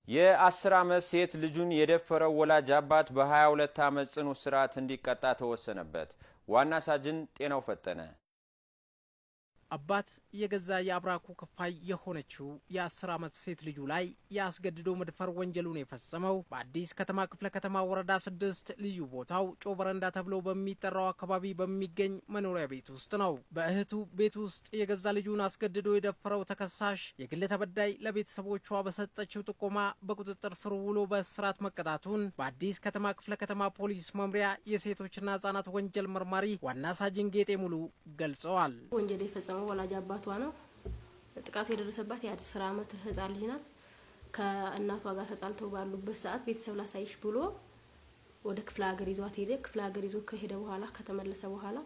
የ10 ዓመት ሴት ልጁን የደፈረው ወላጅ አባት በ22 ዓመት ጽኑ እስራት እንዲቀጣ ተወሰነበት። ዋና ሳጅን ጤናው ፈጠነ አባት የገዛ የአብራኩ ከፋይ የሆነችው የ10 ዓመት ሴት ልጁ ላይ ያስገድዶ መድፈር ወንጀሉን የፈጸመው በአዲስ ከተማ ክፍለ ከተማ ወረዳ 6 ልዩ ቦታው ጮበረንዳ ተብሎ በሚጠራው አካባቢ በሚገኝ መኖሪያ ቤት ውስጥ ነው። በእህቱ ቤት ውስጥ የገዛ ልጁን አስገድዶ የደፈረው ተከሳሽ የግል ተበዳይ ለቤተሰቦቿ በሰጠችው ጥቆማ በቁጥጥር ስር ውሎ በእስራት መቀጣቱን በአዲስ ከተማ ክፍለ ከተማ ፖሊስ መምሪያ የሴቶችና ህጻናት ወንጀል መርማሪ ዋና ሳጅን ጌጤ ሙሉ ገልጸዋል። ወንጀል የፈጸመው ወላጅ አባቷ ነው። ጥቃቱ የደረሰባት የ10 ዓመት ህጻን ልጅ ናት። ከእናቷ ጋር ተጣልተው ባሉበት ሰዓት ቤተሰብ ላሳይሽ ብሎ ወደ ክፍለ ሀገር ይዟት ሄደ። ክፍለ ሀገር ይዞ ከሄደ በኋላ ከተመለሰ በኋላ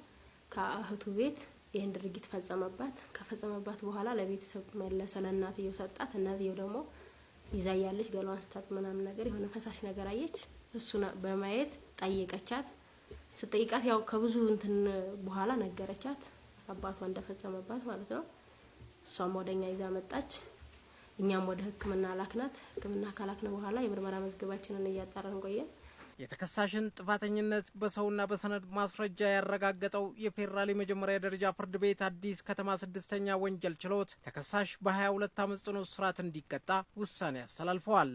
ከእህቱ ቤት ይህን ድርጊት ፈጸመባት። ከፈጸመባት በኋላ ለቤተሰብ መለሰ፣ ለእናትየው ሰጣት። እናትየው ደግሞ ይዛ ያለች ገሏን ስታት ምናምን ነገር የሆነ ፈሳሽ ነገር አየች። እሱን በማየት ጠየቀቻት። ስትጠይቃት ያው ከብዙ እንትን በኋላ ነገረቻት አባቷ እንደፈጸመባት ማለት ነው። እሷም ወደኛ ይዛ መጣች። እኛም ወደ ህክምና ላክናት። ህክምና ካላክነ በኋላ የምርመራ መዝገባችንን እያጣራን ቆየን። የተከሳሽን ጥፋተኝነት በሰውና በሰነድ ማስረጃ ያረጋገጠው የፌዴራል የመጀመሪያ ደረጃ ፍርድ ቤት አዲስ ከተማ 6ኛ ወንጀል ችሎት ተከሳሽ በ22 ዓመት ጽኑ እስራት እንዲቀጣ ውሳኔ አስተላልፈዋል።